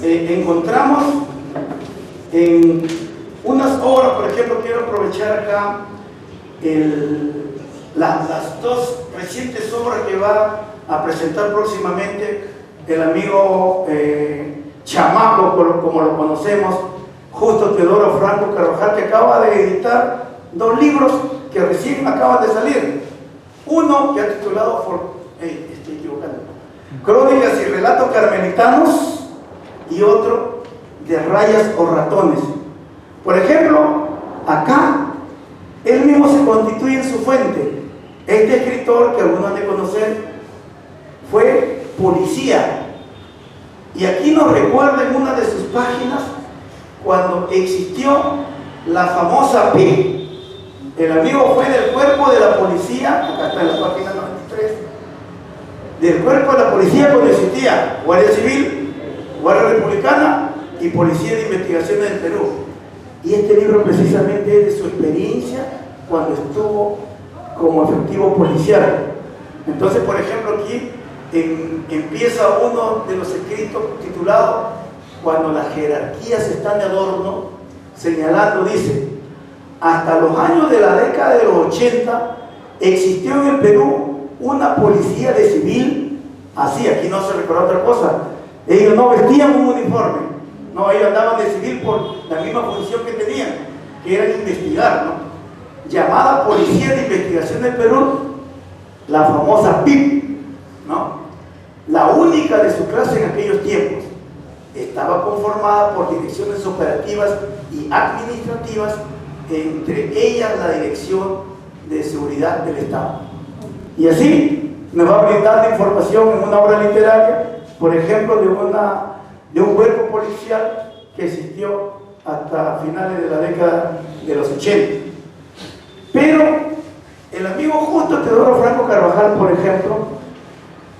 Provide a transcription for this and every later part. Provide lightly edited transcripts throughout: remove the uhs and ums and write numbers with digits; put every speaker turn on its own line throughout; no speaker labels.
encontramos en unas obras, por ejemplo, quiero aprovechar acá las dos recientes obras que va a presentar próximamente el amigo Chamaco, como lo conocemos, Justo Teodoro Franco Carvajal, que acaba de editar dos libros que recién acaban de salir. Uno que ha titulado estoy equivocando, Crónicas y Relatos Carmelitanos, y otro de Rayas o Ratones. Por ejemplo, acá él mismo se constituye en su fuente. Este escritor, que algunos han de conocer, fue policía, y aquí nos recuerda en una de sus páginas cuando existió la famosa PIP. El amigo fue del cuerpo de la policía, acá está en la página 93, del cuerpo de la policía cuando existía Guardia Civil, Guardia Republicana y Policía de Investigaciones del Perú. Y este libro precisamente es de su experiencia cuando estuvo como efectivo policial. Entonces, por ejemplo, aquí empieza uno de los escritos titulado Cuando las jerarquías están de adorno, señalando, dice: hasta los años de la década de los 80 existió en el Perú una policía de civil, así, aquí no se recuerda otra cosa. Ellos no vestían un uniforme, no, ellos andaban de civil por la misma función que tenían, que era investigar, ¿no? Llamada Policía de Investigación del Perú, la famosa PIP, ¿no? La única de su clase en aquellos tiempos. Estaba conformada por direcciones operativas y administrativas, entre ellas la Dirección de Seguridad del Estado. Y así nos va brindando información en una obra literaria, por ejemplo, de un cuerpo policial que existió hasta finales de la década de los 80. Pero el amigo Justo Teodoro Franco Carvajal, por ejemplo,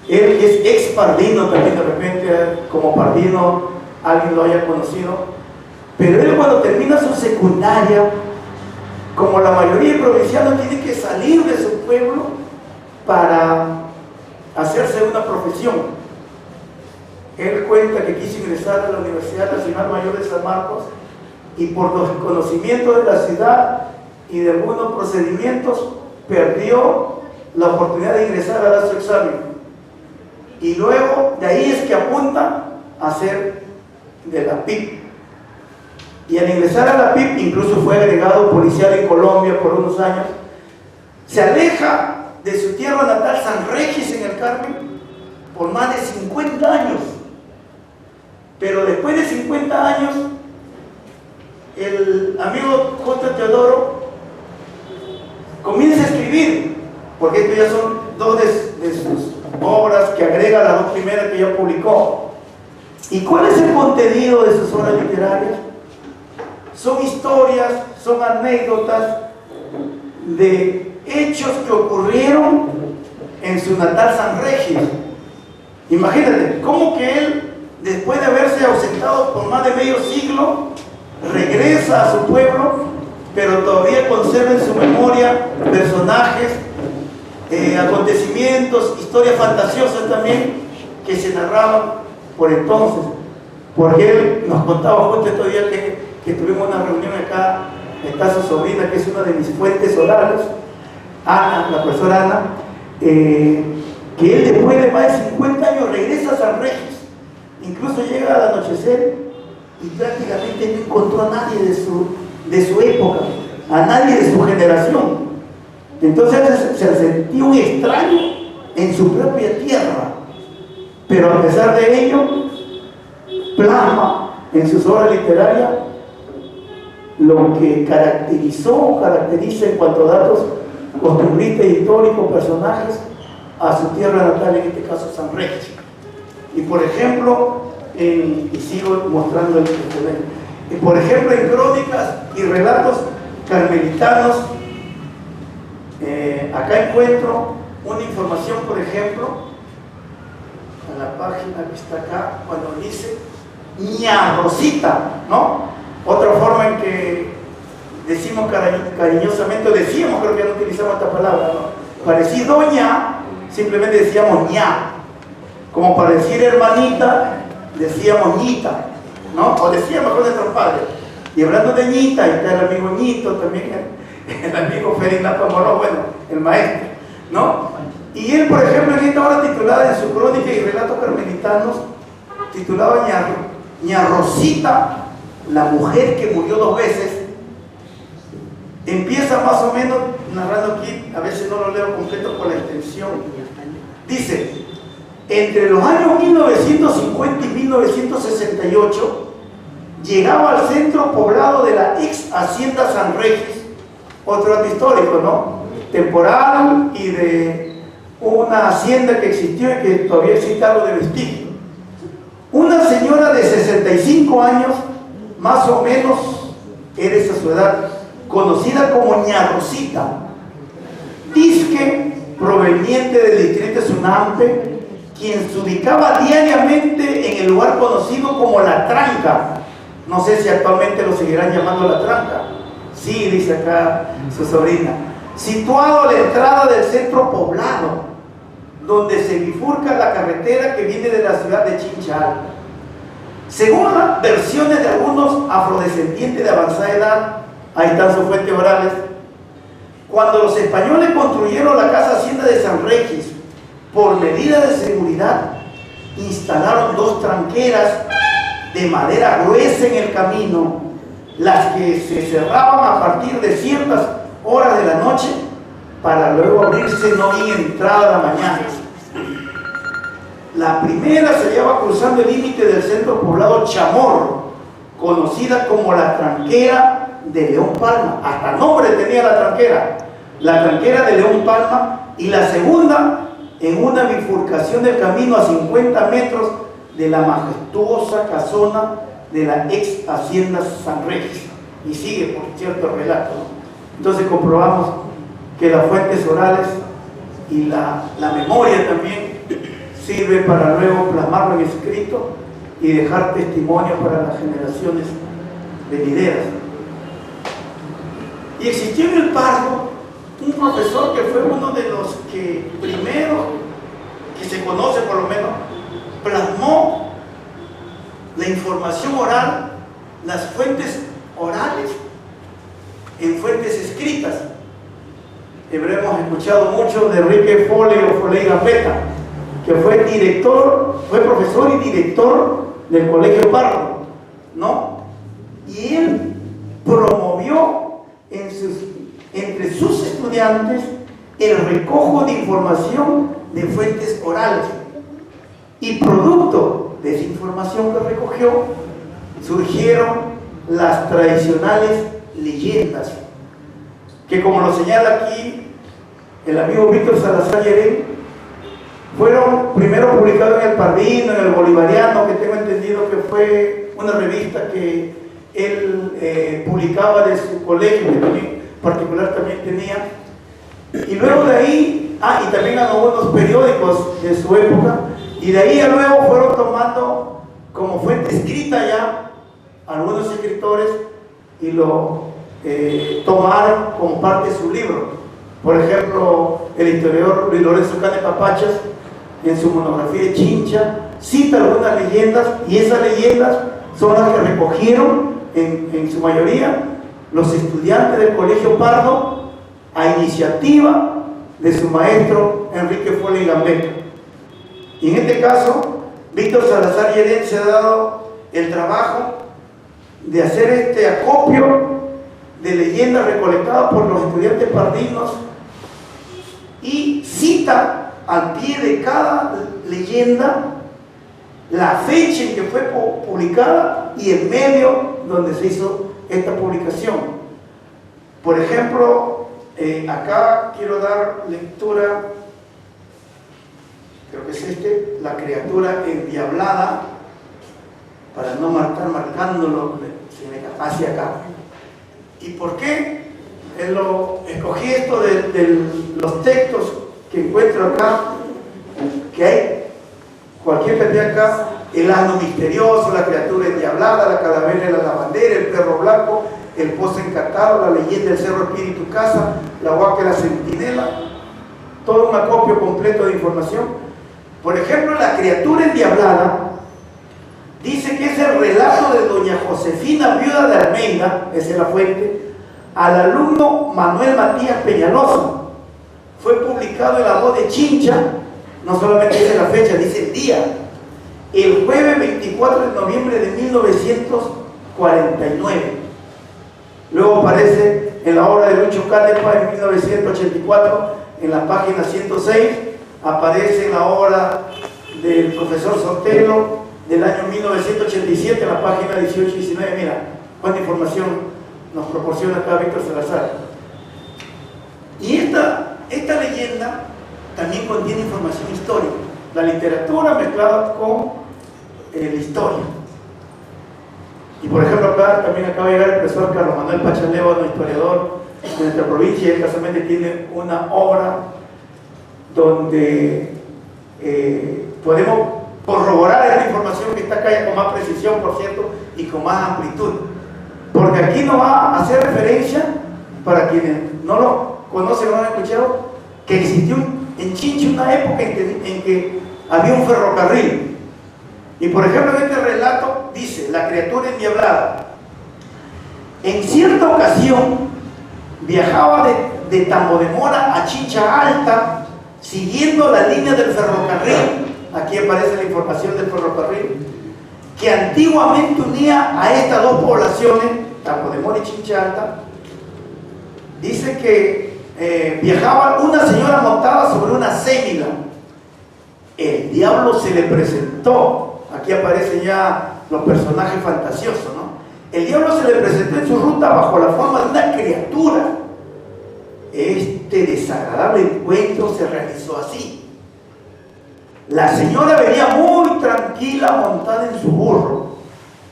él es ex pardino también, de repente como pardino alguien lo haya conocido, pero él cuando termina su secundaria, como la mayoría de provincianos, tiene que salir de su pueblo para hacerse una profesión. Él cuenta que quiso ingresar a la Universidad Nacional Mayor de San Marcos, y por desconocimiento de la ciudad y de algunos procedimientos perdió la oportunidad de ingresar a dar su examen. Y luego de ahí es que apunta a ser de la PIP. Y al ingresar a la PIP, incluso fue agregado policial en Colombia por unos años. Se aleja de su tierra natal, San Regis en el Carmen, por más de 50 años. Pero después de 50 años, el amigo Justo Teodoro comienza a escribir, porque estos ya son dos de sus obras que agrega las dos primeras que ya publicó. ¿Y cuál es el contenido de sus obras literarias? Son historias, son anécdotas de hechos que ocurrieron en su natal San Regis. Imagínate, cómo que él, después de haberse ausentado por más de medio siglo, regresa a su pueblo, pero todavía conserva en su memoria personajes, acontecimientos, historias fantasiosas también, que se narraban por entonces. Porque él nos contaba justo estos días que tuvimos una reunión acá, está su sobrina, que es una de mis fuentes orales, Ana, la profesora Ana, que él después de más de 50 años regresa a San Regis, incluso llega al anochecer y prácticamente no encontró a nadie de su época, a nadie de su generación. Entonces se sentía un extraño en su propia tierra, pero a pesar de ello plasma en sus obras literarias lo que caracteriza en cuanto a datos costumbristas, históricos, personajes a su tierra natal, en este caso San Regis. Y por ejemplo, y sigo mostrando el documento, y por ejemplo en Crónicas y Relatos Carmelitanos, acá encuentro una información, por ejemplo, en la página que está acá, cuando dice ña Rosita, ¿no? Otra forma en que decimos cariñosamente, decíamos, creo que no utilizamos esta palabra, ¿no? Para decir doña, simplemente decíamos ña, como para decir hermanita, decíamos ñita, ¿no? O decíamos con nuestros padres. Y hablando de ñita, ahí está el amigo ñito, también el amigo Ferdinando Morón, bueno, el maestro, ¿no? Y él, por ejemplo, en esta obra titulada en su crónica y relatos carmelitanos, titulada Ña Rosita, la mujer que murió 2 veces, empieza más o menos narrando aquí, a veces no lo leo completo por la extensión. Dice, entre los años 1950 y 1968, llegaba al centro poblado de la ex hacienda San Regis, otro dato histórico, ¿no? Temporal y de una hacienda que existió y que todavía existe algo de vestigio. Una señora de 65 años, más o menos, era esa su edad, conocida como Ña Rosita, disque proveniente del distrito de Sunampe, quien se ubicaba diariamente en el lugar conocido como La Tranca. No sé si actualmente lo seguirán llamando La Tranca. Sí, dice acá su sobrina. Situado a la entrada del centro poblado, donde se bifurca la carretera que viene de la ciudad de Chinchal. Según las versiones de algunos afrodescendientes de avanzada edad, ahí están sus fuentes orales, cuando los españoles construyeron la casa hacienda de San Regis, por medida de seguridad, instalaron 2 tranqueras de madera gruesa en el camino, las que se cerraban a partir de ciertas horas de la noche para luego abrirse no bien entrada la mañana. La primera se hallaba cruzando el límite del centro poblado Chamorro, conocida como la tranquera de León Palma. Hasta nombre tenía la tranquera de León Palma, y la segunda en una bifurcación del camino a 50 metros de la majestuosa casona de la ex hacienda San Regis. Y sigue por cierto relato, ¿no? Entonces comprobamos que las fuentes orales y la memoria también sirve para luego plasmarlo en escrito y dejar testimonio para las generaciones venideras. Y existió en el Pardo un profesor que fue uno de los que primero, que se conoce por lo menos, plasmó la información oral, las fuentes orales en fuentes escritas. Habremos escuchado mucho de Enrique Foley o Foley Gambetta, que fue profesor y director del Colegio Pardo, ¿no? Y él promovió entre sus estudiantes el recojo de información de fuentes orales, y producto de esa información que recogió surgieron las tradicionales leyendas, que, como lo señala aquí el amigo Víctor Salazar Yerén, fueron primero publicados en El Pardino, en El Bolivariano, que tengo entendido que fue una revista que él publicaba de su colegio, que también particular también tenía, y luego de ahí, y también en algunos periódicos de su época, y de ahí a luego fueron tomando como fuente escrita ya algunos escritores y lo tomaron como parte de su libro. Por ejemplo, el historiador Luis Lorenzo Cane Papachas, en su monografía de Chincha, cita algunas leyendas, y esas leyendas son las que recogieron en su mayoría los estudiantes del Colegio Pardo a iniciativa de su maestro Enrique Foley Gambetta. Y en este caso, Víctor Salazar Yerén se ha dado el trabajo de hacer este acopio de leyendas recolectadas por los estudiantes pardinos, y cita al pie de cada leyenda la fecha en que fue publicada y el medio donde se hizo esta publicación. Por ejemplo, acá quiero dar lectura, creo que es La criatura endiablada, para no estar marcándolo hacia acá. ¿Y por qué? Escogí esto de los textos que encuentro acá, que hay cualquier cantidad acá: el asno misterioso, la criatura endiablada, la calavera de la lavandera, el perro blanco, el pozo encantado, la leyenda del cerro Espíritu Casa, la huaca de la centinela, todo un acopio completo de información. Por ejemplo, la criatura endiablada dice que es el relato de doña Josefina, viuda de Almeida, esa es la fuente, al alumno Manuel Matías Peñalosa. Fue publicado en La Voz de Chincha, no solamente dice la fecha, dice el día, el jueves 24 de noviembre de 1949. Luego aparece en la obra de Lucho Catepa en 1984, en la página 106, aparece en la obra del profesor Sotelo del año 1987, en la página 18 y 19. Mira cuánta información nos proporciona acá Víctor Salazar. Y esta leyenda también contiene información histórica, la literatura mezclada con la historia. Y por ejemplo acá también acaba de llegar el profesor Carlos Manuel Pachaleva, un historiador de nuestra provincia, y él casualmente tiene una obra donde podemos corroborar esta información que está acá ya con más precisión, por cierto, y con más amplitud, porque aquí nos va a hacer referencia, para quienes no lo conocen o no lo han escuchado, que existió en Chincha una época en que había un ferrocarril. Y por ejemplo en este relato dice: la criatura endiablada en cierta ocasión viajaba de Tambo de Mora a Chincha Alta siguiendo la línea del ferrocarril. Aquí aparece la información del ferrocarril que antiguamente unía a estas dos poblaciones, Tambo de Mora y Chincha Alta. Dice que viajaba una señora montada sobre una sémila. El diablo se le presentó. Aquí aparecen ya los personajes fantasiosos, ¿no? El diablo se le presentó en su ruta bajo la forma de una criatura. Este desagradable encuentro se realizó así. La señora venía muy tranquila montada en su burro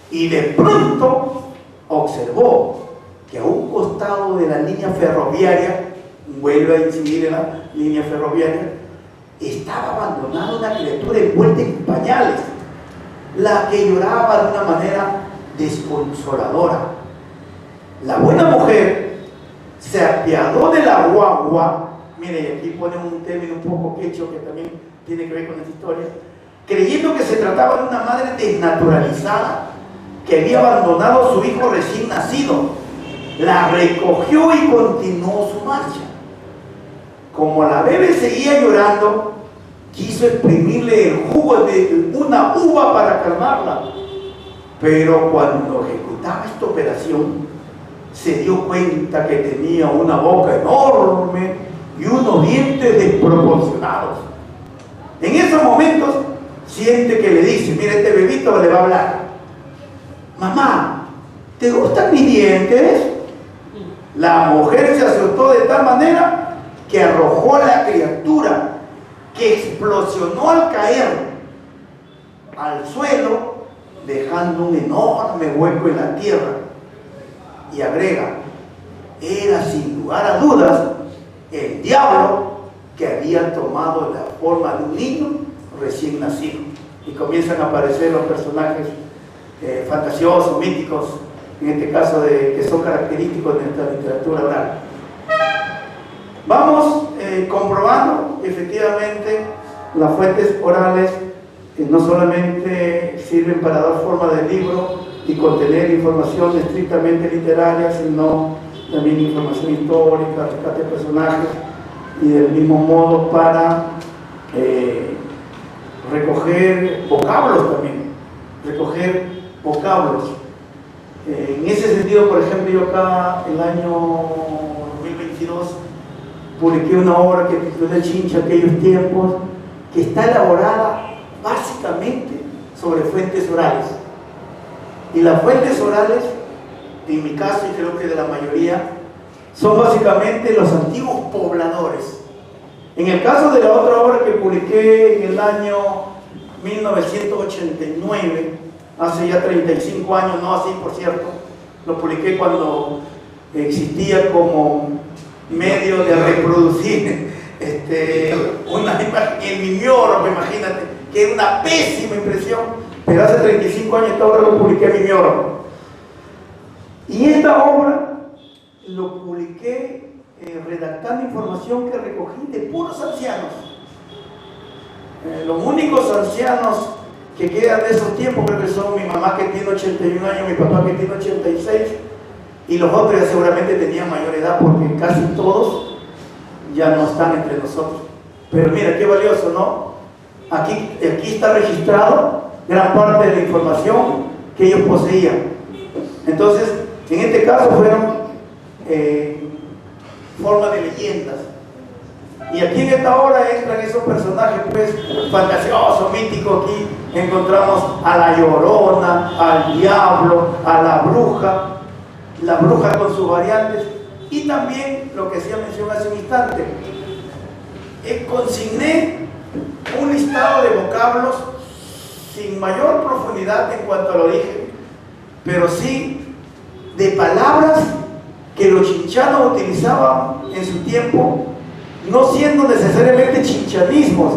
y de pronto observó que a un costado de la línea ferroviaria, vuelve a incidir en la línea ferroviaria, estaba abandonada una criatura envuelta en pañales, la que lloraba de una manera desconsoladora. La buena mujer se apiadó de la guagua. Mire, aquí pone un término un poco quechua que también tiene que ver con esta historia, creyendo que se trataba de una madre desnaturalizada que había abandonado a su hijo recién nacido. La recogió y continuó su marcha. Como la bebé seguía llorando, quiso exprimirle el jugo de una uva para calmarla, pero cuando ejecutaba esta operación se dio cuenta que tenía una boca enorme y unos dientes desproporcionados. En esos momentos siente que le dice: mira, este bebito le va a hablar. Mamá, ¿te gustan mis dientes? La mujer se asustó de tal manera que arrojó a la criatura, que explosionó al caer al suelo, dejando un enorme hueco en la tierra. Y agrega: era sin lugar a dudas el diablo que había tomado la forma de un niño recién nacido. Y comienzan a aparecer los personajes fantasiosos, míticos, en este caso que son característicos de nuestra literatura oral. Vamos comprobando efectivamente las fuentes orales no solamente sirven para dar forma de libro y contener información estrictamente literaria, sino también información histórica, rescate de personajes, y del mismo modo para recoger vocablos también, en ese sentido, por ejemplo, yo acá el año 2022 publiqué una obra que titulé Chincha, aquellos tiempos, que está elaborada básicamente sobre fuentes orales. Y las fuentes orales, en mi caso y creo que de la mayoría, son básicamente los antiguos pobladores. En el caso de la otra obra que publiqué en el año 1989, hace ya 35 años, no así por cierto, lo publiqué cuando existía como medio de reproducir una imagen en mimeógrafo, imagínate, que era una pésima impresión, pero hace 35 años esta obra lo publiqué en mimeógrafo. Y esta obra lo publiqué redactando información que recogí de puros ancianos. Los únicos ancianos que quedan de esos tiempos, creo que son mi mamá que tiene 81 años, mi papá que tiene 86, y los otros ya seguramente tenían mayor edad porque casi todos ya no están entre nosotros. Pero mira, qué valioso, ¿no? Aquí está registrado gran parte de la información que ellos poseían. Entonces, en este caso fueron formas de leyendas. Y aquí en esta obra entran esos personajes pues fantasiosos, míticos. Aquí encontramos a la Llorona, al diablo, a la bruja con sus variantes, y también lo que hacía mención hace un instante. Consigné un listado de vocablos sin mayor profundidad en cuanto al origen, pero sí de palabras que los chinchanos utilizaban en su tiempo, no siendo necesariamente chinchanismos,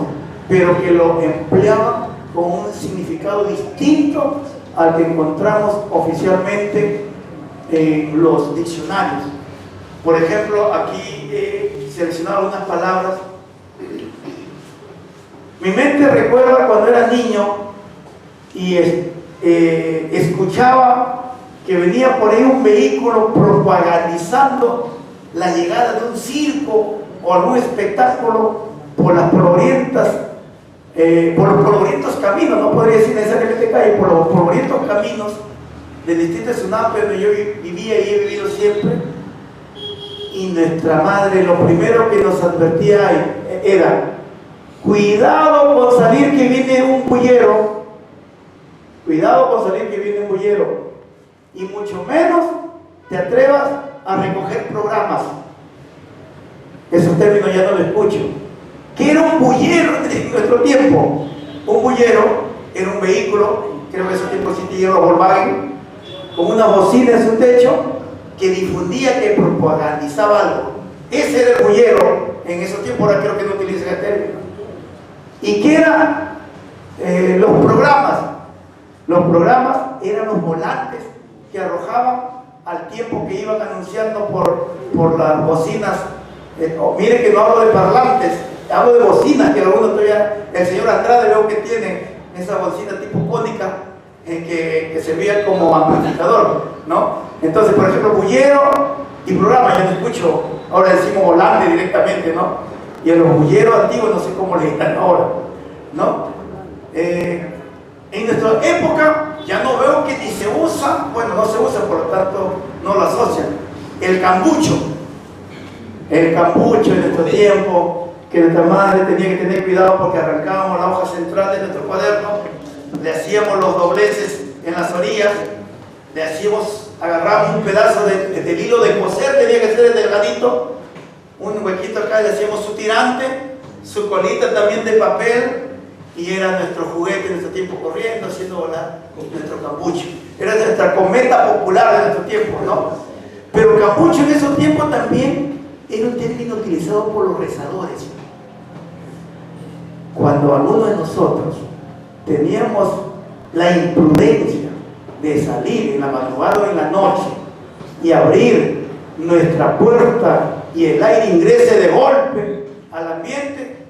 pero que lo empleaban con un significado distinto al que encontramos oficialmente en los diccionarios. Por ejemplo, aquí he seleccionado algunas palabras. Mi mente recuerda cuando era niño y escuchaba que venía por ahí un vehículo propagandizando la llegada de un circo o algún espectáculo por los polvorientos caminos, no podría decir necesariamente calle, por los polvorientos caminos del distrito de Sunape, donde yo vivía y he vivido siempre. Y nuestra madre lo primero que nos advertía era: cuidado con salir que viene un bullero, cuidado con salir que viene un bullero, y mucho menos te atrevas a recoger programas. Esos términos ya no los escucho. ¿Qué era un bullero en nuestro tiempo? Un bullero era un vehículo, creo que en ese tiempo sí tenía los Volkswagen, con una bocina en su techo que difundía, que propagandizaba algo. Ese era el bullero en esos tiempos. Ahora creo que no utilizan el término. ¿Y qué eran los programas? Los programas eran los volantes que arrojaban al tiempo que iban anunciando por las bocinas. Mire que no hablo de parlantes, hablo de bocinas, que algunos todavía, el señor Andrade veo que tiene esa bocina tipo cónica que servía como amplificador, ¿no? Entonces, por ejemplo, bullero y programa, yo no escucho, ahora decimos volante directamente, ¿no? Y a los bulleros antiguos no sé cómo le están ahora, ¿no? En nuestra época ya no veo que ni se usa, bueno, no se usa, por lo tanto no lo asocian, el cambucho en nuestro tiempo, que nuestra madre tenía que tener cuidado porque arrancábamos la hoja central de nuestro cuaderno, le hacíamos los dobleces en las orillas, agarramos un pedazo del hilo de coser, tenía que ser el delgadito, un huequito acá, le hacíamos su tirante, su colita también de papel, y era nuestro juguete en nuestro tiempo, corriendo, haciendo volar nuestro cambucho. Era nuestra cometa popular de nuestro tiempo, ¿no? Pero cambucho en esos tiempos también era un término utilizado por los rezadores. Cuando algunos de nosotros teníamos la imprudencia de salir en la madrugada o en la noche y abrir nuestra puerta y el aire ingrese de golpe al ambiente,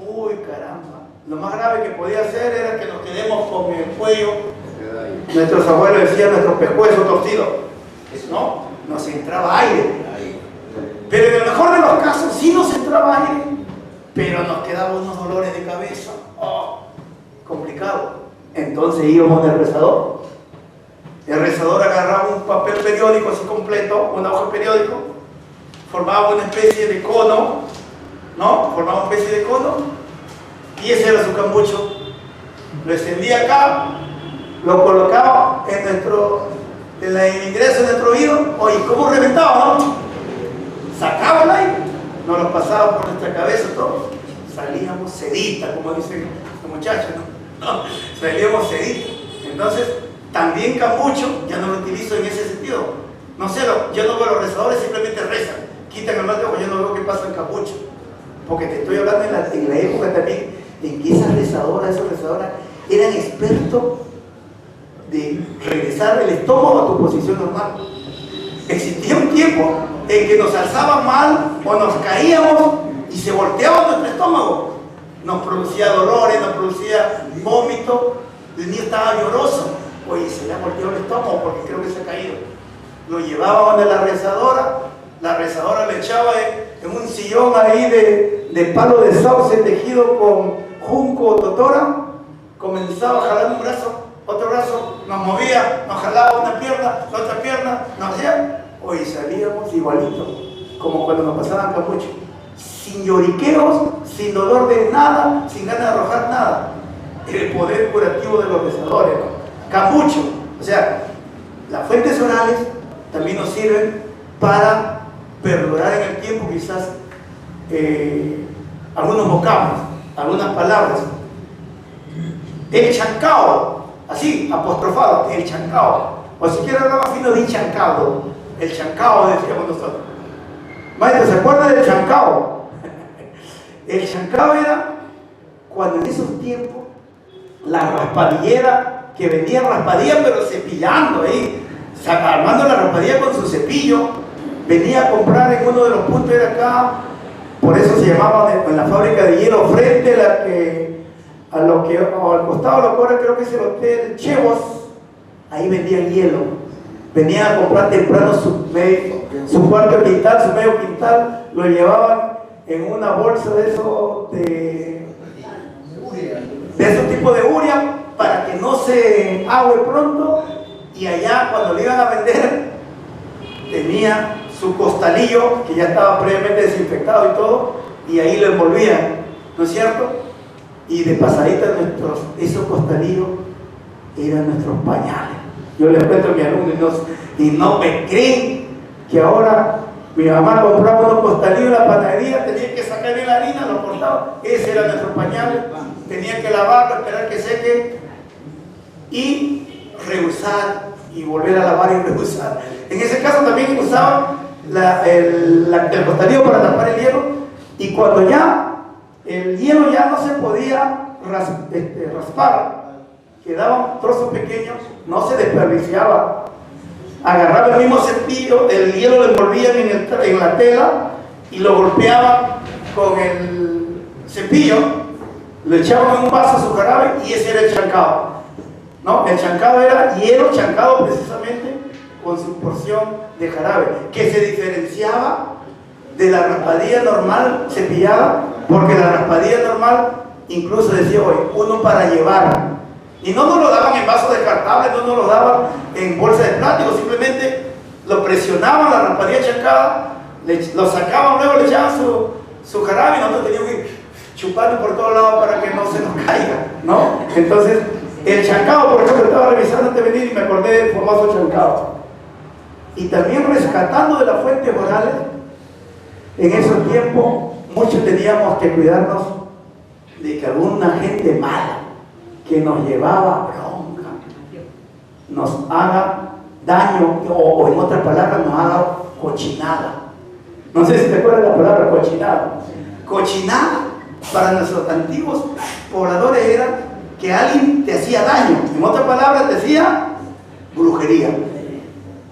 uy caramba, lo más grave que podía hacer era que nos quedemos con el cuello, nuestros abuelos decían nuestro pescuezo torcido, ¿no? Nos entraba aire, pero en el mejor de los casos sí nos entraba aire, pero nos quedaban unos dolores de cabeza, complicado. Entonces íbamos del rezador. El rezador agarraba un papel periódico así completo, una hoja de periódico, formaba una especie de cono, ¿no? Formaba una especie de cono, y ese era su cambucho. Lo extendía acá, lo colocaba en el ingreso de nuestro oído. Oye, ¿cómo reventaba, no? Sacaba el aire, nos lo pasaba por nuestra cabeza todo. Salíamos sedita, como dicen los muchachos, ¿no? Salíamos sedita. Entonces, también cambucho, ya no lo utilizo en ese sentido. No sé, yo no veo a los rezadores, simplemente rezan. Quitan el mal de ojo, yo no veo qué pasa en cambucho. Porque te estoy hablando en la época también, en que esas rezadoras eran expertos de regresar el estómago a tu posición normal. Existía un tiempo en que nos alzaban mal o nos caíamos y se volteaba nuestro estómago. Nos producía dolores, nos producía vómito El niño estaba lloroso. Oye, se le ha volteado el estómago porque creo que se ha caído. Lo llevaba donde la rezadora le echaba en un sillón ahí de palo de sauce tejido con junco o totora. Comenzaba a jalar un brazo, otro brazo, nos movía, nos jalaba una pierna, la otra pierna, nos hacía. Hoy salíamos igualitos, como cuando nos pasaban capucho, sin lloriqueos, sin dolor de nada, sin ganas de arrojar nada. El poder curativo de los rezadores, ¿no? Capucho, o sea, las fuentes orales también nos sirven para perdurar en el tiempo, quizás algunos vocablos, algunas palabras. El chancao, así, apostrofado, el chancao. O si quiere hablar más fino de chancado, el chancao decíamos nosotros. Maestro, ¿se acuerda del chancao? El chancao era cuando en esos tiempos la raspadillera, que vendía raspadilla pero cepillando ahí, armando la raspadilla con su cepillo, venía a comprar en uno de los puntos de acá, por eso se llamaba en la fábrica de hielo, frente a lo que al costado lo que ahora creo que es el hotel Chevos, ahí vendían hielo. Venían a comprar temprano su cuarto quintal, su medio quintal, lo llevaban en una bolsa de esos tipos de uria para que no se agüe pronto, y allá cuando lo iban a vender tenía su costalillo que ya estaba previamente desinfectado y todo, y ahí lo envolvían, ¿no es cierto? Y de pasadita esos costalillos eran nuestros pañales. Yo les cuento a mis alumnos y no me creen que ahora mi mamá compraba unos costalillos en la panadería, tenía que sacarle la harina, lo cortaba, ese era nuestro pañal, tenía que lavarlo, esperar que seque y reusar y volver a lavar y reusar. En ese caso también usaban el costalillo para tapar el hielo, y cuando ya el hielo ya no se podía raspar, quedaban trozos pequeños, no se desperdiciaba. Agarraba el mismo cepillo, el hielo lo envolvían en la tela y lo golpeaban con el cepillo, le echaban en un vaso su jarabe y ese era el chancao, ¿no? El chancao era hielo chancado precisamente con su porción de jarabe, que se diferenciaba de la raspadilla normal cepillada, porque la raspadilla normal incluso decía hoy, uno para llevar. Y no nos lo daban en vasos descartables, no nos lo daban en bolsa de plástico, simplemente lo presionaban la raspadilla chancada, lo sacaban, luego le echaban su jarabe y nosotros teníamos que ir chupando por todos lados para que no se nos caiga, ¿no? Entonces, el chancao, por ejemplo, estaba revisando antes de venir y me acordé del famoso chancao. Y también rescatando de las fuentes orales, en esos tiempos, muchos teníamos que cuidarnos de que alguna gente mala que nos llevaba bronca nos haga daño, o en otras palabras nos haga cochinada. No sé si te acuerdas de la palabra cochinada. Cochinada para nuestros antiguos pobladores era que alguien te hacía daño, en otras palabras te hacía brujería.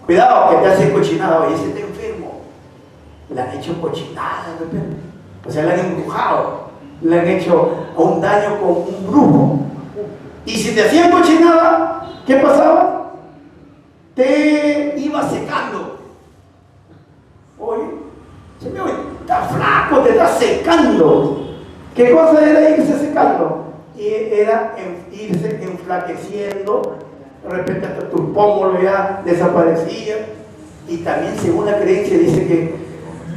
Cuidado que te hace cochinada, oye, ese está enfermo, le han hecho cochinada, o sea, le han embrujado, le han hecho un daño con un brujo. Y si te hacían cochinada, ¿qué pasaba? Te iba secando. Oye, está flaco, te está secando. ¿Qué cosa era irse secando? Y era irse enflaqueciendo, de repente hasta tu pómulo ya desaparecía. Y también, según la creencia, dice que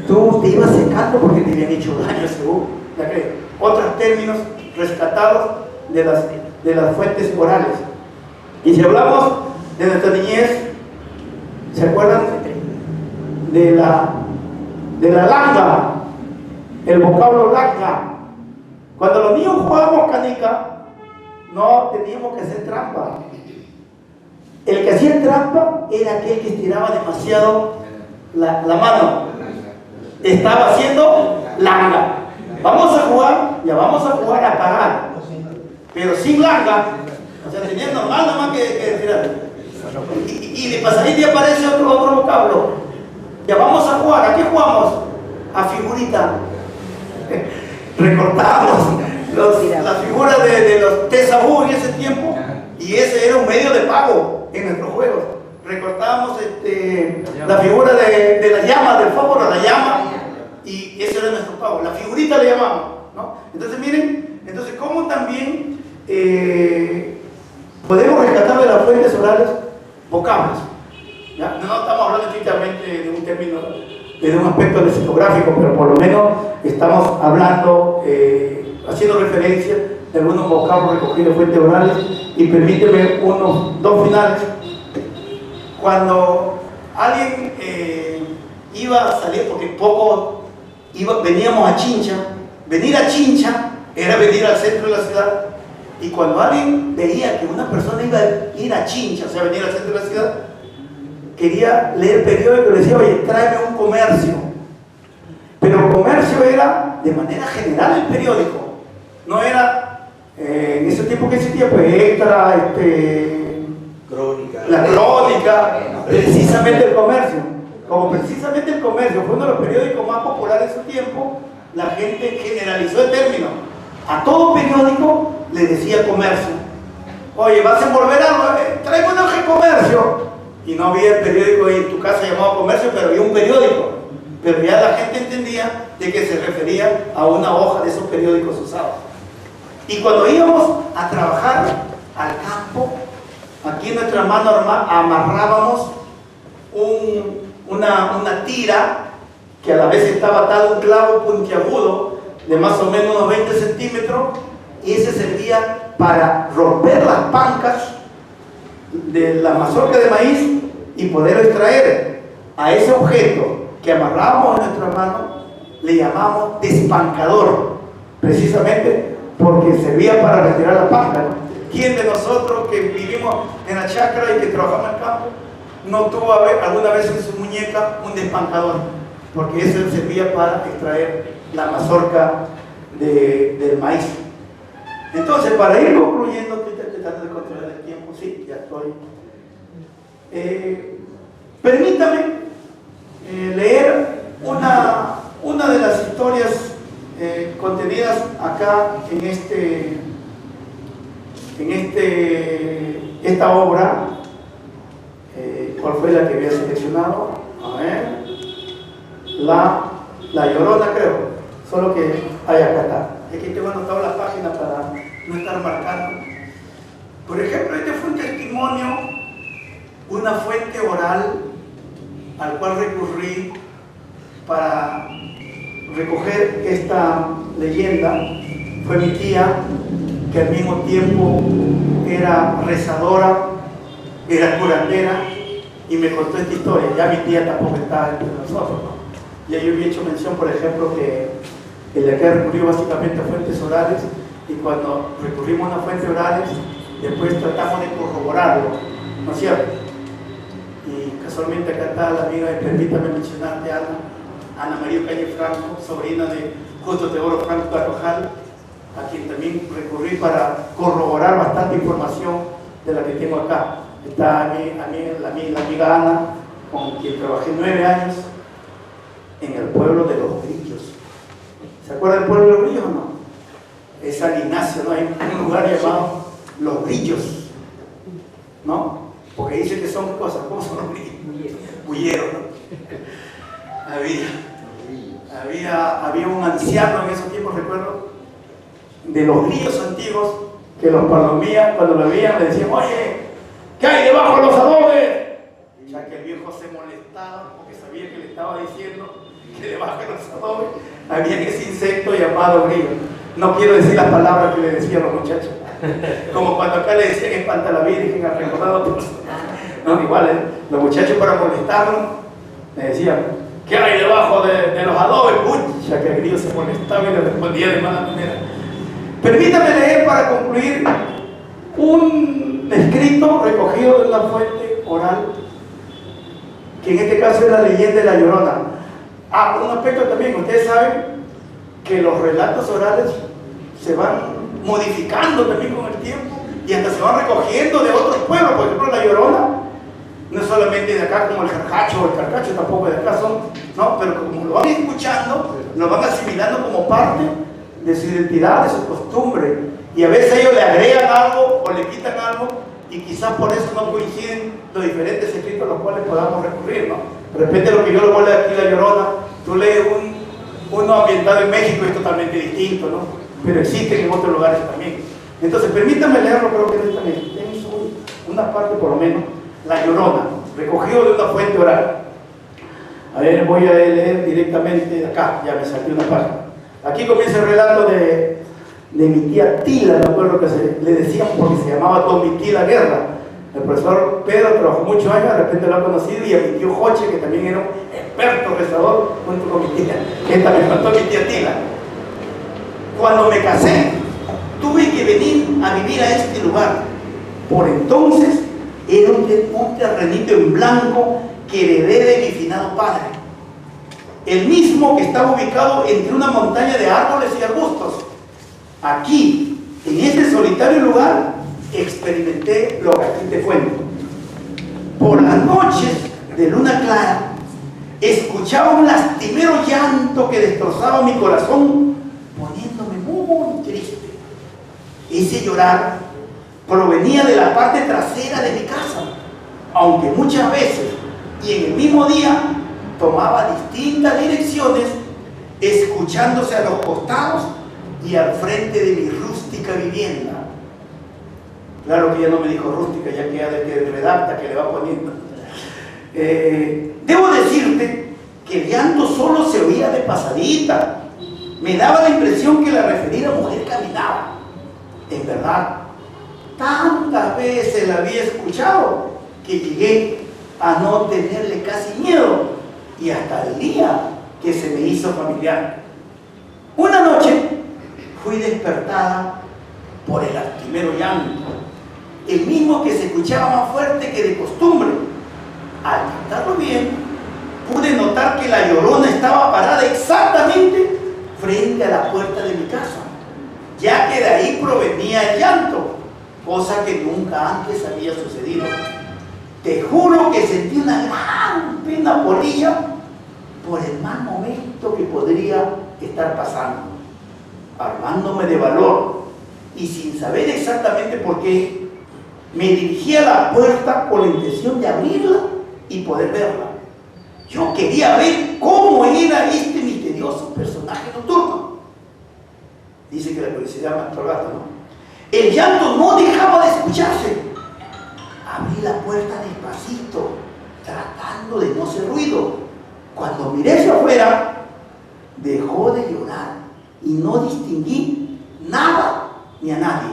tú te ibas secando porque te habían hecho daño, según la creencia. Otros términos rescatados de las fuentes orales. Y si hablamos de nuestra niñez, ¿se acuerdan de la langa? El vocablo langa. Cuando los niños jugábamos canica, no teníamos que hacer trampa. El que hacía trampa era aquel que estiraba demasiado la mano. Estaba haciendo langa. Vamos a jugar, ya vamos a jugar a pagar, pero sin langa. O sea, tenía normal nada más que estirar. Y de pasadita aparece otro vocablo. Ya vamos a jugar. ¿A qué jugamos? A figurita. Recortamos las figuras de los tesabú en ese tiempo y Y ese era un medio de pago en nuestros juegos. Recortábamos la figura de la llama, del fósforo, la llama, y ese era nuestro pago. La figurita le llamamos, ¿no? Entonces miren, entonces cómo también podemos rescatar de las fuentes orales vocablos. ¿Ya? No estamos hablando estrictamente de un término, de un aspecto lexicográfico, pero por lo menos estamos hablando, haciendo referencia de algunos vocablos recogidos de fuentes orales. Y permíteme dos finales. Cuando alguien iba a salir, porque veníamos a Chincha, venir a Chincha era venir al centro de la ciudad. Y cuando alguien veía que una persona iba a ir a Chincha, o sea, venir al centro de la ciudad, quería leer periódico y le decía, oye, tráeme un comercio. Pero el comercio era de manera general el periódico, no era en ese tiempo que existía, pues extra,
crónica.
La crónica, precisamente el comercio. Como precisamente el comercio fue uno de los periódicos más populares en su tiempo, la gente generalizó el término. A todo periódico le decía comercio. Oye, vas a envolver algo, tráeme un hoja de comercio. Y no había el periódico ahí en tu casa llamado comercio, pero había un periódico. Pero ya la gente entendía de que se refería a una hoja de esos periódicos usados. Y cuando íbamos a trabajar al campo, aquí en nuestra mano amarrábamos una tira que a la vez estaba atado un clavo puntiagudo de más o menos unos 20 centímetros, y ese servía para romper las pancas de la mazorca de maíz y poder extraer a ese objeto que amarrábamos en nuestra mano, le llamamos despancador, precisamente porque servía para retirar la panca, ¿no? ¿Quién de nosotros que vivimos en la chacra y que trabajamos en el campo no tuvo alguna vez en su muñeca un despancador? Porque eso servía para extraer la mazorca del maíz. Entonces, para ir concluyendo, estoy tratando de controlar el tiempo, sí, ya estoy. Permítame leer una de las historias contenidas acá en esta obra. ¿Cuál fue la que había seleccionado? A ver, la Llorona, creo, solo que acá está. Aquí tengo anotado la página para no estar marcando. Por ejemplo, este fue un testimonio, una fuente oral al cual recurrí para recoger esta leyenda. Fue mi tía, que al mismo tiempo era rezadora, era curandera, y me contó esta historia. Ya mi tía tampoco estaba entre nosotros, ¿no? Ya yo había hecho mención, por ejemplo, que el de acá recurrió básicamente a fuentes orales, y cuando recurrimos a fuentes orales, después tratamos de corroborarlo, ¿no es cierto? Y casualmente acá está la amiga, y permítame mencionarte a Ana María Calle Franco, sobrina de Justo Teodoro Franco Carvajal, a quien también recurrí para corroborar bastante información de la que tengo acá. Está la amiga Ana, con quien trabajé 9 años en el pueblo de Los Grillos. ¿Se acuerdan del pueblo de Los Grillos o no? Es San Ignacio, ¿no? Hay un lugar llamado Los Grillos, ¿no? Porque dice que son cosas, ¿cómo son los grillos? Bulleros, ¿no? Había un anciano en esos tiempos, recuerdo, de los grillos antiguos, que los palomías, cuando lo veían, le decían, oye, ¿qué hay debajo de los adobes? Ya que el viejo se molestaba porque sabía que le estaba diciendo que debajo de los adobes había ese insecto llamado grillo. No quiero decir las palabras que le decían los muchachos, como cuando acá le decían espanta a la Virgen al recordado. No, igual, los muchachos para molestarlo le decían, ¿qué hay debajo de los adobes? Uy, ya que el grillo se molestaba y le respondía de mala manera. Permítame leer para concluir un escrito recogido de una fuente oral, que en este caso es la leyenda de la Llorona. Un aspecto también, ustedes saben que los relatos orales se van modificando también con el tiempo y hasta se van recogiendo de otros pueblos. Por ejemplo, la Llorona no es solamente de acá como el Carcacho, o el Carcacho tampoco de acá son, ¿no? Pero como lo van escuchando, lo van asimilando como parte de su identidad, de su costumbre, y a veces ellos le agregan algo o le quitan algo y quizás por eso no coinciden los diferentes escritos a los cuales podamos recurrir, ¿no? De repente lo que yo lo voy a leer aquí, La Llorona, tú lees uno ambientado en México y es totalmente distinto, ¿no? Pero existen en otros lugares también. Entonces, permítanme leerlo, creo que no está bien. Tienes una parte por lo menos, La Llorona, recogido de una fuente oral. A ver, voy a leer directamente de acá, ya me saqué una página. Aquí comienza el relato de mi tía Tila, me acuerdo que le decían porque se llamaba Don Tila Guerra. El profesor Pedro trabajó muchos años, de repente lo ha conocido, y a mi tío Joche, que también era un experto rezador, junto con mi tía, que también contó mi tía Tila. Cuando me casé, tuve que venir a vivir a este lugar. Por entonces, era un terrenito en blanco que heredé de mi finado padre. El mismo que estaba ubicado entre una montaña de árboles y arbustos. Aquí, en este solitario lugar, experimenté lo que aquí te cuento. Por las noches de luna clara, escuchaba un lastimero llanto que destrozaba mi corazón, poniéndome muy triste. Ese llorar provenía de la parte trasera de mi casa, aunque muchas veces y en el mismo día tomaba distintas direcciones, escuchándose a los costados y al frente de mi rústica vivienda. Claro que ya no me dijo rústica, ya que redacta, que le va poniendo. Debo decirte que el llanto solo se oía de pasadita. Me daba la impresión que la referida mujer caminaba. En verdad, tantas veces la había escuchado que llegué a no tenerle casi miedo, y hasta el día que se me hizo familiar. Una noche fui despertada por el lastimero llanto, el mismo que se escuchaba más fuerte que de costumbre. Al cantarlo bien, pude notar que la Llorona estaba parada exactamente frente a la puerta de mi casa, ya que de ahí provenía el llanto, cosa que nunca antes había sucedido. Te juro que sentí una gran pena por ella, por el mal momento que podría estar pasando. Armándome de valor y sin saber exactamente por qué, me dirigí a la puerta con la intención de abrirla y poder verla. Yo quería ver cómo era este misterioso personaje nocturno. Dice que la curiosidad mató al gato, ¿no? El llanto no dejaba de escucharse. Abrí la puerta despacito, tratando de no hacer ruido. Cuando miré hacia afuera, dejó de llorar y no distinguí nada ni a nadie.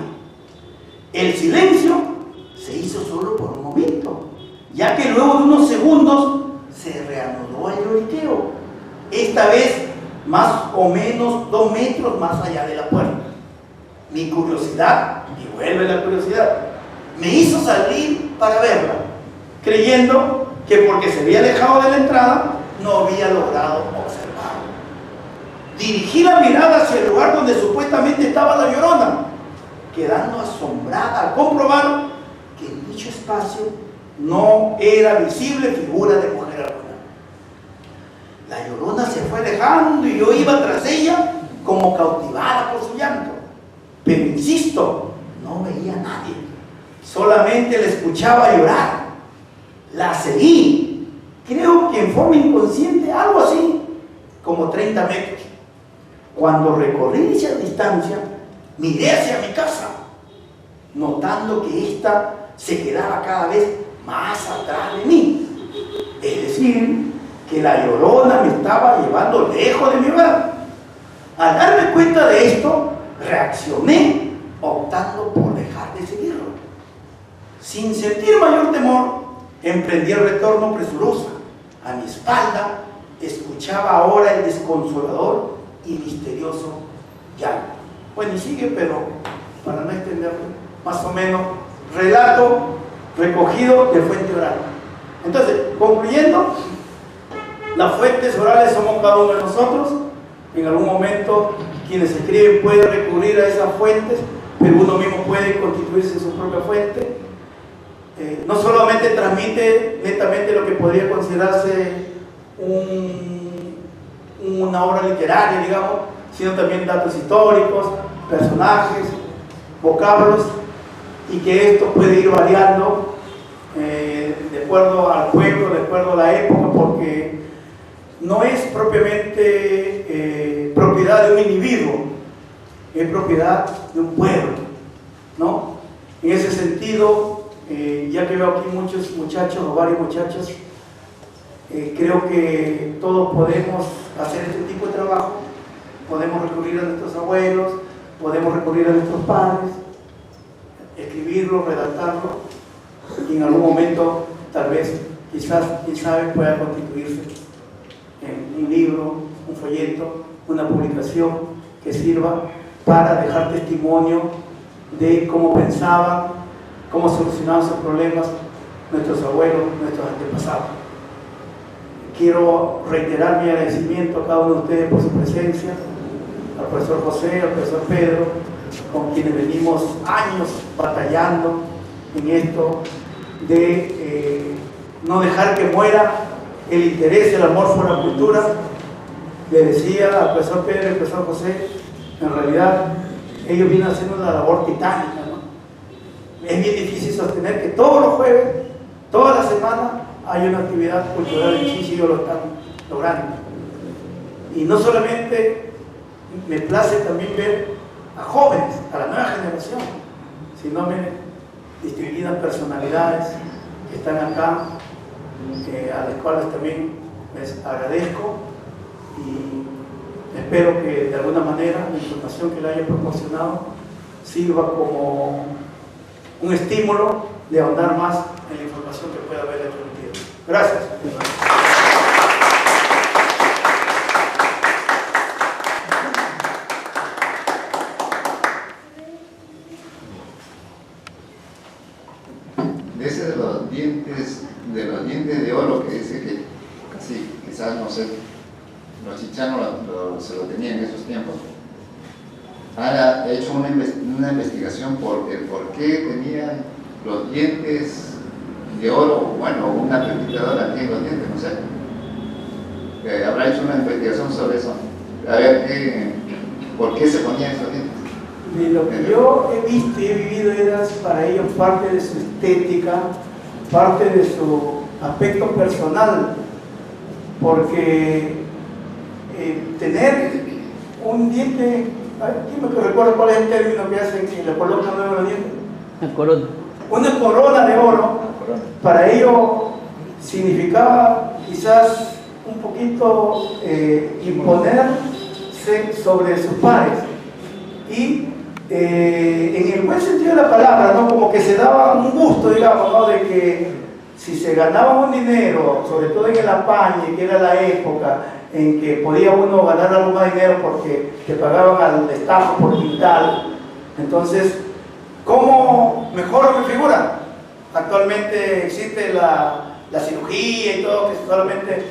El silencio se hizo solo por un momento, ya que luego de unos segundos se reanudó el lloriqueo, esta vez más o menos 2 metros más allá de la puerta. Mi curiosidad, y vuelve la curiosidad, me hizo salir para verla, creyendo que porque se había alejado de la entrada no había logrado observarlo. Dirigí la mirada hacia el lugar donde supuestamente estaba la Llorona, quedando asombrada al comprobar que en dicho espacio no era visible figura de mujer alguna. La Llorona se fue alejando y yo iba tras ella como cautivada por su llanto. Pero insisto, no veía a nadie, solamente la escuchaba llorar. La seguí, creo que en forma inconsciente, algo así, como 30 metros. Cuando recorrí dicha distancia, miré hacia mi casa, notando que ésta se quedaba cada vez más atrás de mí. Es decir, que la Llorona me estaba llevando lejos de mi hogar. Al darme cuenta de esto, reaccioné optando por dejar de seguirlo. Sin sentir mayor temor, emprendí el retorno presuroso. A mi espalda escuchaba ahora el desconsolador y misterioso llanto. Bueno, y sigue, pero para no extenderlo, más o menos, relato recogido de fuente oral. Entonces, concluyendo, las fuentes orales somos cada uno de nosotros. En algún momento quienes escriben pueden recurrir a esas fuentes, pero uno mismo puede constituirse su propia fuente. No solamente transmite netamente lo que podría considerarse una obra literaria, digamos, sino también datos históricos, personajes, vocablos, y que esto puede ir variando de acuerdo al pueblo, de acuerdo a la época, porque no es propiamente propiedad de un individuo, es propiedad de un pueblo, ¿no? En ese sentido, ya que veo aquí muchos muchachos o varios muchachos, creo que todos podemos hacer este tipo de trabajo, podemos recurrir a nuestros abuelos, podemos recurrir a nuestros padres, escribirlo, redactarlo, y en algún momento, tal vez, quizás, quién sabe, pueda constituirse en un libro, un folleto, una publicación que sirva para dejar testimonio de cómo pensaban, cómo solucionaban sus problemas nuestros abuelos, nuestros antepasados. Quiero reiterar mi agradecimiento a cada uno de ustedes por su presencia, al profesor José, al profesor Pedro, con quienes venimos años batallando en esto de no dejar que muera el interés, el amor por la cultura. Le decía al profesor Pedro y al profesor José, en realidad ellos vienen haciendo una labor titánica, ¿no? Es bien difícil sostener que todos los jueves, toda la semana, hay una actividad cultural en Chinchi, y ellos lo están logrando. Y no solamente me place también ver a jóvenes, a la nueva generación, sino distinguidas personalidades que están acá, a las cuales también les agradezco, y espero que de alguna manera la información que le haya proporcionado sirva como un estímulo de ahondar más en la información que pueda haber transmitido. Gracias.
Ese de los dientes de oro que dice que casi, quizás no sé, los chichanos se lo tenían en esos tiempos. Ahora he hecho una investigación por el por qué tenían los dientes de oro, bueno, una repetidora aquí en los dientes, no sé. Habrá hecho una investigación sobre eso. A ver por qué se ponían esos dientes.
De lo que yo he visto y he vivido era para ellos parte de su estética, parte de su aspecto personal, porque tener un diente, ¿quién me recuerda cuál es el término que hacen que le colocan nuevo los dientes?
Una corona.
Una corona de oro, para ellos significaba quizás un poquito imponerse sobre sus pares. Y en el buen sentido de la palabra, ¿no? Como que se daba un gusto, digamos, ¿no? De que si se ganaba un dinero, sobre todo en el apañe, que era la época en que podía uno ganar algo más dinero porque te pagaban al destajo por quintal, entonces, ¿cómo mejoro mi figura? Actualmente existe la cirugía y todo, que solamente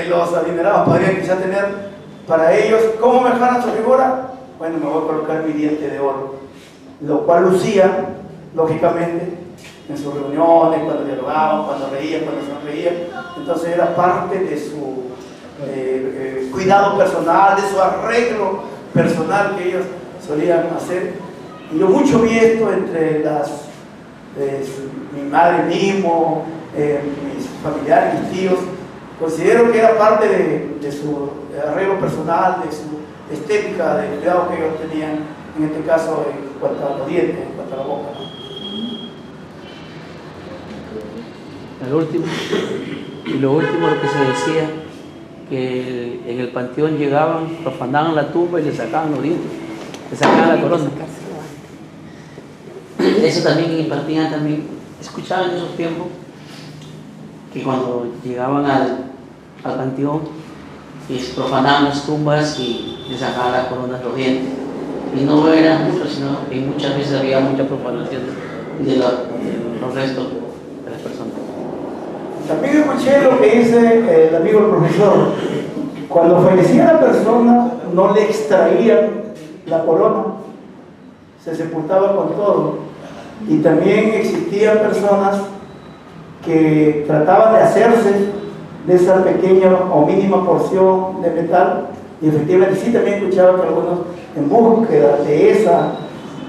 los adinerados podrían quizás tener. Para ellos, ¿cómo mejoran su figura? Bueno, me voy a colocar mi diente de oro, lo cual lucía, lógicamente, en sus reuniones, cuando dialogaban, cuando reían, cuando sonreían. Entonces era parte de su cuidado personal, de su arreglo personal que ellos solían hacer. Y yo mucho vi esto entre mi madre mismo, mis familiares, mis tíos. Considero que era parte de su arreglo personal, de su estética, del cuidado que ellos tenían, en este caso en cuanto a los dientes, en cuanto a la boca, ¿no?
Lo último lo que se decía, que en el panteón llegaban, profanaban la tumba y le sacaban los dientes, le sacaban la corona. Eso también impartían, escuchaban en esos tiempos, que cuando llegaban al panteón, profanaban las tumbas y le sacaban la corona de los dientes. Y no era mucho, sino que muchas veces había mucha profanación de los restos de las personas.
También escuché lo que dice el amigo el profesor. Cuando fallecía la persona, no le extraían la corona, se sepultaba con todo. Y también existían personas que trataban de hacerse de esa pequeña o mínima porción de metal, y efectivamente sí, también escuchaba que algunos, en búsqueda de esa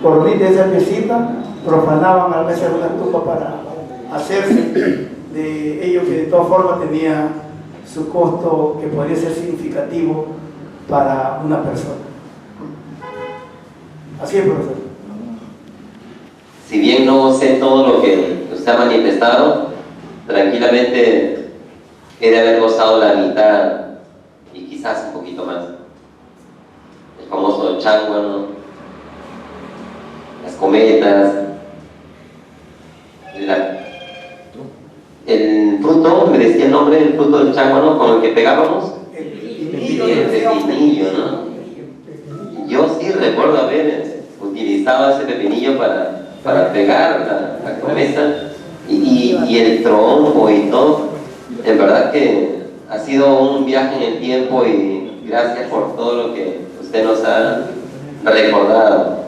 coronita, de esa piecita, profanaban a veces una tumba para hacerse de ello, que de todas formas tenía su costo que podría ser significativo para una persona. Así es, profesor.
Si bien no sé todo lo que usted ha manifestado, tranquilamente he de haber gozado la mitad y quizás un poquito más. El famoso chángano, las cometas, el fruto, me decía el nombre del fruto del chángano con el que pegábamos, el pepinillo, ¿no? Yo sí recuerdo haber utilizado ese pepinillo para pegar la cometa y el tronco y todo. En verdad que ha sido un viaje en el tiempo y gracias por todo lo que usted nos ha recordado.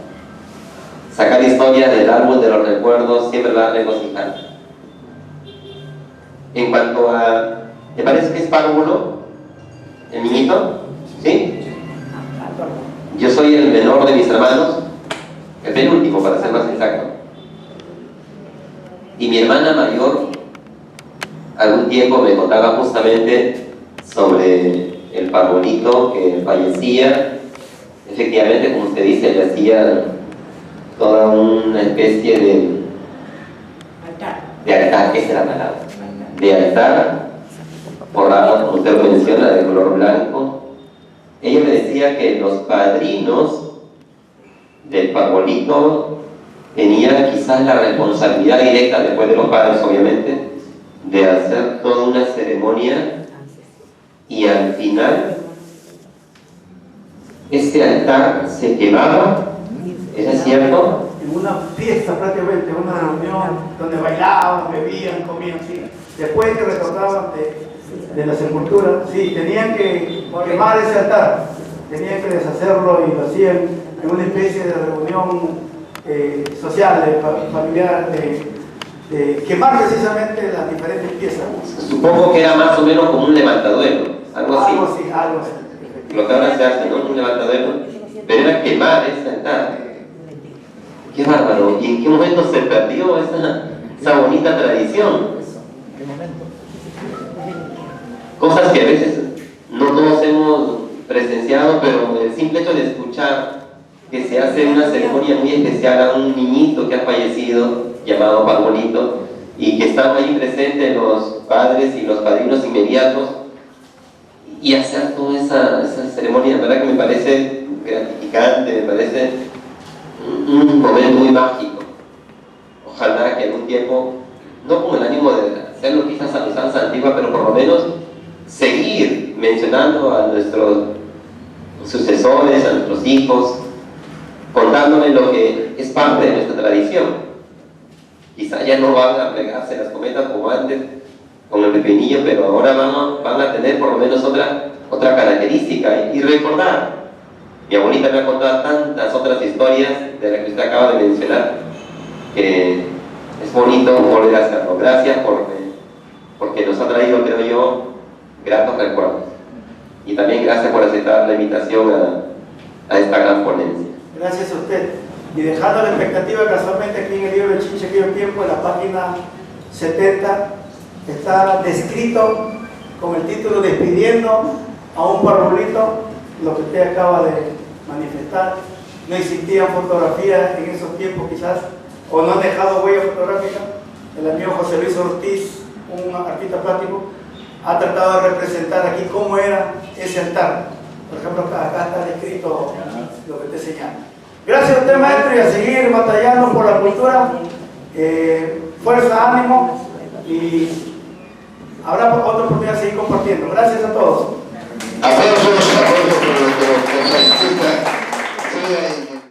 Sacar historias del árbol de los recuerdos siempre va a regocijar. En cuanto a, ¿te parece que es párvulo el niñito? ¿Sí? Yo soy el menor de mis hermanos, el penúltimo para ser más exacto. Y mi hermana mayor algún tiempo me contaba justamente sobre el parvulito que fallecía. Efectivamente, como usted dice, le hacía toda una especie de altar, esa es la palabra, de altar, forrado, como usted lo menciona, de color blanco. Ella me decía que los padrinos del parvulito tenían quizás la responsabilidad directa, después de los padres obviamente, de hacer toda una ceremonia y al final este altar se quemaba. ¿Es cierto?
En una fiesta prácticamente, una reunión donde bailaban, bebían, comían, sí. Después que retornaban de la sepultura, sí, tenían que quemar ese altar, tenían que deshacerlo y lo hacían en una especie de reunión social, familiar, de quemar precisamente las diferentes piezas.
Supongo que era más o menos como un levantaduelo, algo así.
Algo así.
Lo que ahora se hace, ¿no? Un levantaduelo. Pero era quemar ese altar. Qué bárbaro. ¿Y en qué momento se perdió esa bonita tradición? Cosas que a veces no todos hemos presenciado, pero el simple hecho de escuchar que se hace una ceremonia muy especial a un niñito que ha fallecido, llamado parvulito, y que están ahí presentes los padres y los padrinos inmediatos, y hacer toda esa ceremonia, de verdad que me parece gratificante, me parece un momento muy mágico. Ojalá que algún tiempo, no con el ánimo de hacerlo quizás a la usanza antigua, pero por lo menos seguir mencionando a nuestros sucesores, a nuestros hijos, contándoles lo que es parte de nuestra tradición. Quizá ya no van a pegarse las cometas como antes con el pepinillo, pero ahora van a tener por lo menos otra característica y recordar. Mi abuelita me ha contado tantas otras historias de las que usted acaba de mencionar, que es bonito volver a hacerlo. Gracias porque nos ha traído, creo yo, gratos recuerdos. Y también gracias por aceptar la invitación a esta gran ponencia.
Gracias a usted. Y dejando la expectativa, casualmente aquí en el libro de Chincha aquello tiempo, en la página 70, está descrito con el título Despidiendo a un parvulito, lo que usted acaba de manifestar. No existían fotografías en esos tiempos quizás, o no han dejado huella fotográfica. El amigo José Luis Ortiz, un artista plástico, ha tratado de representar aquí cómo era ese altar. Por ejemplo, acá está descrito lo que te señala. Gracias a usted, maestro, y a seguir batallando por la cultura. Fuerza, ánimo, y habrá otra oportunidad de seguir compartiendo. Gracias a todos.
Aplausos por nuestro conferencista.